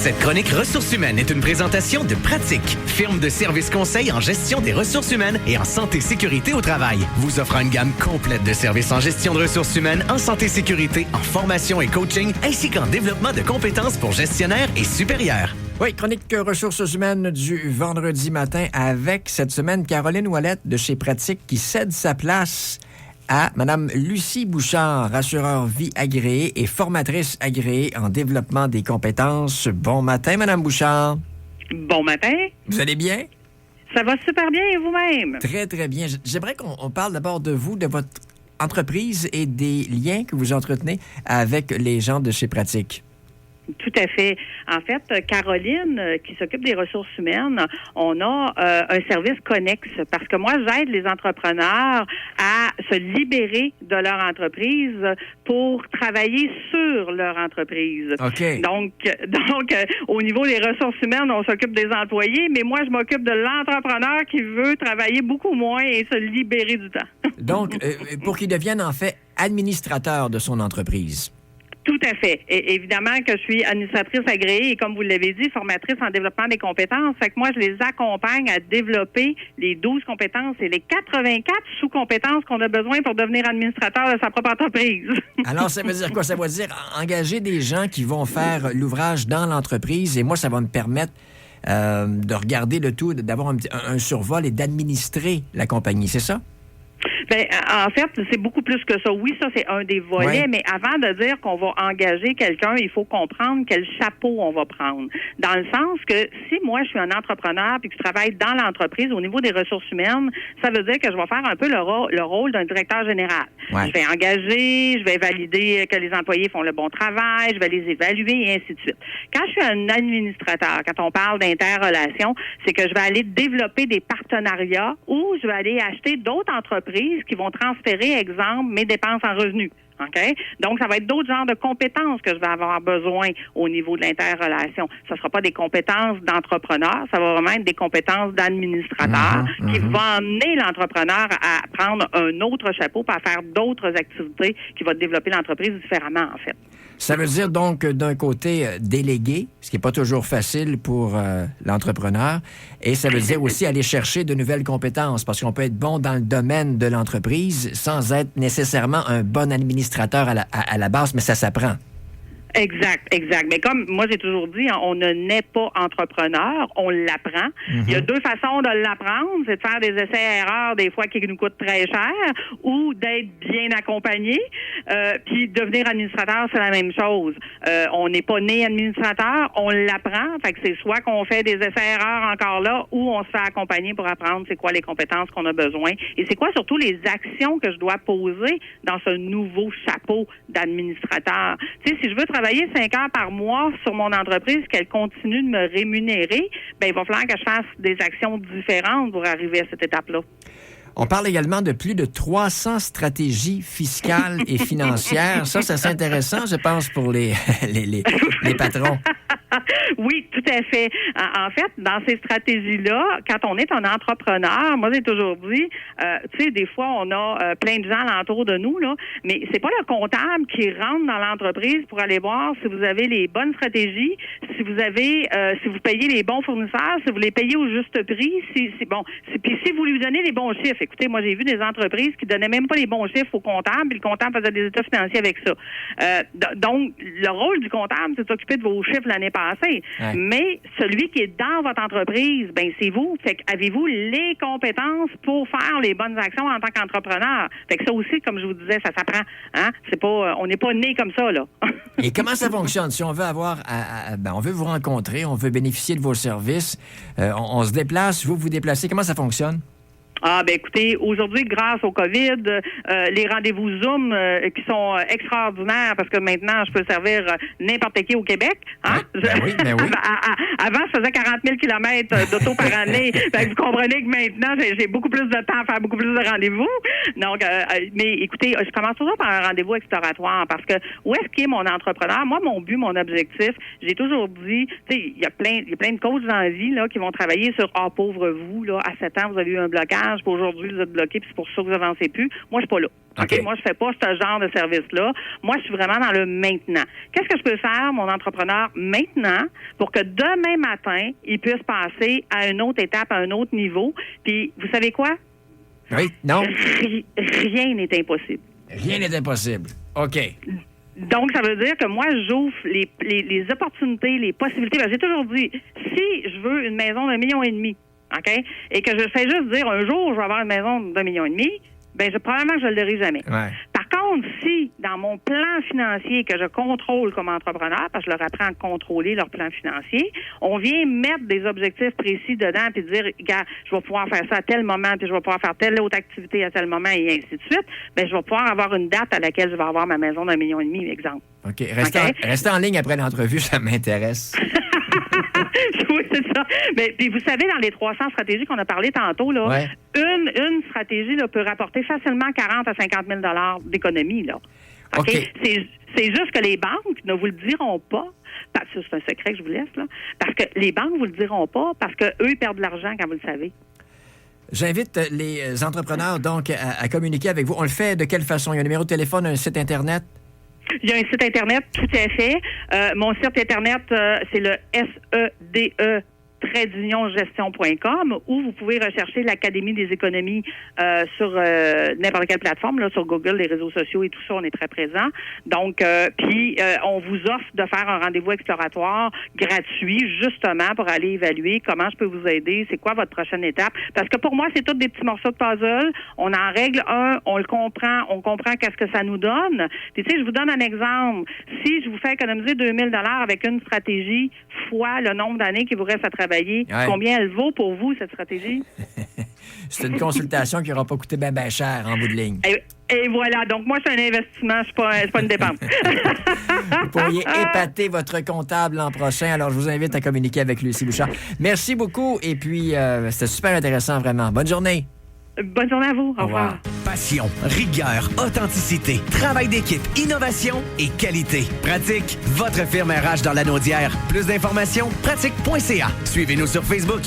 Cette chronique ressources humaines est une présentation de Pratique, firme de services conseils en gestion des ressources humaines et en santé-sécurité au travail. Vous offrant une gamme complète de services en gestion de ressources humaines, en santé-sécurité, en formation et coaching, ainsi qu'en développement de compétences pour gestionnaires et supérieurs. Oui, chronique ressources humaines du vendredi matin avec cette semaine Caroline Ouellette de chez Pratique qui cède sa place à Mme Lucie Bouchard, assureur vie agréée et formatrice agréée en développement des compétences. Bon matin, Mme Bouchard. Bon matin. Vous allez bien? Ça va super bien et vous-même? Très, très bien. J'aimerais qu'on parle d'abord de vous, de votre entreprise et des liens que vous entretenez avec les gens de chez Pratique. Tout à fait. En fait, Caroline, qui s'occupe des ressources humaines, on a un service connexe parce que moi, j'aide les entrepreneurs à se libérer de leur entreprise pour travailler sur leur entreprise. OK. Donc, au niveau des ressources humaines, on s'occupe des employés, mais moi, je m'occupe de l'entrepreneur qui veut travailler beaucoup moins et se libérer du temps. Donc, pour qu'il devienne en fait administrateur de son entreprise. Tout à fait. Et évidemment que je suis administratrice agréée et, comme vous l'avez dit, formatrice en développement des compétences. Fait que moi, je les accompagne à développer les 12 compétences et les 84 sous-compétences qu'on a besoin pour devenir administrateur de sa propre entreprise. Alors, ça veut dire quoi? Ça veut dire engager des gens qui vont faire l'ouvrage dans l'entreprise et moi, ça va me permettre de regarder le tout, d'avoir un survol et d'administrer la compagnie. C'est ça? Ben, en fait, c'est beaucoup plus que ça. Oui, ça, c'est un des volets, mais avant de dire qu'on va engager quelqu'un, il faut comprendre quel chapeau on va prendre. Dans le sens que si moi, je suis un entrepreneur puis que je travaille dans l'entreprise au niveau des ressources humaines, ça veut dire que je vais faire un peu le rôle d'un directeur général. Ouais. Je vais engager, je vais valider que les employés font le bon travail, je vais les évaluer et ainsi de suite. Quand je suis un administrateur, quand on parle d'interrelation, c'est que je vais aller développer des partenariats ou je vais aller acheter d'autres entreprises qui vont transférer, exemple, mes dépenses en revenus. OK? Donc, ça va être d'autres genres de compétences que je vais avoir besoin au niveau de l'interrelation. Ce ne sera pas des compétences d'entrepreneur, ça va vraiment être des compétences d'administrateur qui vont emmener l'entrepreneur à prendre un autre chapeau pour faire d'autres activités qui vont développer l'entreprise différemment, en fait. Ça veut dire donc, d'un côté, déléguer, ce qui n'est pas toujours facile pour l'entrepreneur, et ça veut dire aussi aller chercher de nouvelles compétences, parce qu'on peut être bon dans le domaine de l'entreprise sans être nécessairement un bon administrateur à la base, mais ça s'apprend. Exact. Mais comme moi, j'ai toujours dit, on ne naît pas entrepreneur, on l'apprend. Il y a deux façons de l'apprendre, c'est de faire des essais-erreurs, des fois qui nous coûtent très cher, ou d'être bien accompagné. Puis devenir administrateur, c'est la même chose. On n'est pas né administrateur, on l'apprend. Fait que c'est soit qu'on fait des essais-erreurs encore là, ou on se fait accompagner pour apprendre c'est quoi les compétences qu'on a besoin. Et c'est quoi surtout les actions que je dois poser dans ce nouveau chapeau d'administrateur. Tu sais, si je veux travailler 5 heures par mois sur mon entreprise, qu'elle continue de me rémunérer, ben il va falloir que je fasse des actions différentes pour arriver à cette étape-là. On parle également de plus de 300 stratégies fiscales et financières. Ça, c'est intéressant, je pense, pour les patrons. Oui, tout à fait. En fait, dans ces stratégies-là, quand on est un entrepreneur, moi, j'ai toujours dit, tu sais, des fois, on a plein de gens alentour de nous, là, mais c'est pas le comptable qui rentre dans l'entreprise pour aller voir si vous avez les bonnes stratégies, si vous avez, si vous payez les bons fournisseurs, si vous les payez au juste prix, puis si vous lui donnez les bons chiffres. Écoutez, moi, j'ai vu des entreprises qui donnaient même pas les bons chiffres au comptable, puis le comptable faisait des états financiers avec ça. Donc, le rôle du comptable, c'est de s'occuper de vos chiffres l'année passée. Ouais. Mais celui qui est dans votre entreprise, ben c'est vous. Fait que avez-vous les compétences pour faire les bonnes actions en tant qu'entrepreneur? Fait que ça aussi, comme je vous disais, ça s'apprend. Hein? C'est pas, on n'est pas né comme ça, là. Et comment ça fonctionne? Si on veut on veut vous rencontrer, on veut bénéficier de vos services, on se déplace, vous déplacez, comment ça fonctionne? Ah, ben écoutez, aujourd'hui, grâce au COVID, les rendez-vous Zoom qui sont extraordinaires parce que maintenant, je peux servir n'importe qui au Québec. Hein? Oui. Avant, je faisais 40 000 kilomètres d'auto par année. Fait que vous comprenez que maintenant, j'ai beaucoup plus de temps à faire beaucoup plus de rendez-vous. Donc, mais écoutez, je commence toujours par un rendez-vous exploratoire parce que où est-ce qu'est mon entrepreneur? Moi, mon but, mon objectif, j'ai toujours dit, tu sais, il y a plein de coachs dans la vie là, qui vont travailler sur « Ah, pauvre vous, là, à 7 ans, vous avez eu un blocage. chômage, puis aujourd'hui, vous êtes bloqué, puis c'est pour ça que vous avancez plus. Moi, je suis pas là. OK. Moi, je fais pas ce genre de service-là. Moi, je suis vraiment dans le maintenant. Qu'est-ce que je peux faire, mon entrepreneur, maintenant, pour que demain matin, il puisse passer à une autre étape, à un autre niveau? Puis, vous savez quoi? Oui, non? Rien n'est impossible. Rien n'est impossible. OK. Donc, ça veut dire que moi, j'ouvre les opportunités, les possibilités. Ben, j'ai toujours dit, si je veux une maison d'1,5 million, OK, et que je fais juste dire un jour, je vais avoir une maison d'1,5 million, probablement que je ne l'aurai jamais. Ouais. Par contre, si, dans mon plan financier que je contrôle comme entrepreneur, parce que je leur apprends à contrôler leur plan financier, on vient mettre des objectifs précis dedans puis dire, regarde, je vais pouvoir faire ça à tel moment, puis je vais pouvoir faire telle autre activité à tel moment, et ainsi de suite, je vais pouvoir avoir une date à laquelle je vais avoir ma maison d'1,5 million, exemple. OK. Restez en ligne après l'entrevue, ça m'intéresse. Oui, c'est ça. Mais puis vous savez, dans les 300 stratégies qu'on a parlé tantôt, là, ouais. une stratégie là, peut rapporter facilement 40 à 50 000 d'économie. Là. OK. C'est juste que les banques ne vous le diront pas. Parce que c'est un secret que je vous laisse, là. Parce que les banques ne vous le diront pas parce qu'eux, ils perdent de l'argent quand vous le savez. J'invite les entrepreneurs, donc, à communiquer avec vous. On le fait de quelle façon? Il y a un numéro de téléphone, un site Internet? Il y a un site Internet, tout à fait. Mon site Internet, c'est le SEDE-gestion.com où vous pouvez rechercher l'Académie des économies sur n'importe quelle plateforme, là, sur Google, les réseaux sociaux et tout ça, on est très présent. Donc, on vous offre de faire un rendez-vous exploratoire gratuit, justement, pour aller évaluer comment je peux vous aider, c'est quoi votre prochaine étape. Parce que pour moi, c'est tous des petits morceaux de puzzle. On en règle un, on le comprend, on comprend qu'est-ce que ça nous donne. Puis, tu sais, je vous donne un exemple. Si je vous fais économiser 2 000 $ avec une stratégie fois le nombre d'années qu'il vous reste à travailler, ouais. Combien elle vaut pour vous, cette stratégie? C'est une consultation qui n'aura pas coûté bien cher en bout de ligne. Et voilà. Donc, moi, c'est un investissement, c'est pas une dépense. Vous pourriez épater votre comptable l'an prochain. Alors, je vous invite à communiquer avec Lucie Bouchard. Merci beaucoup. Et puis, c'était super intéressant, vraiment. Bonne journée. Bonne journée à vous. Au revoir. Passion, rigueur, authenticité, travail d'équipe, innovation et qualité. Pratique, votre firme RH dans la Naudière. Plus d'informations, pratique.ca. Suivez-nous sur Facebook.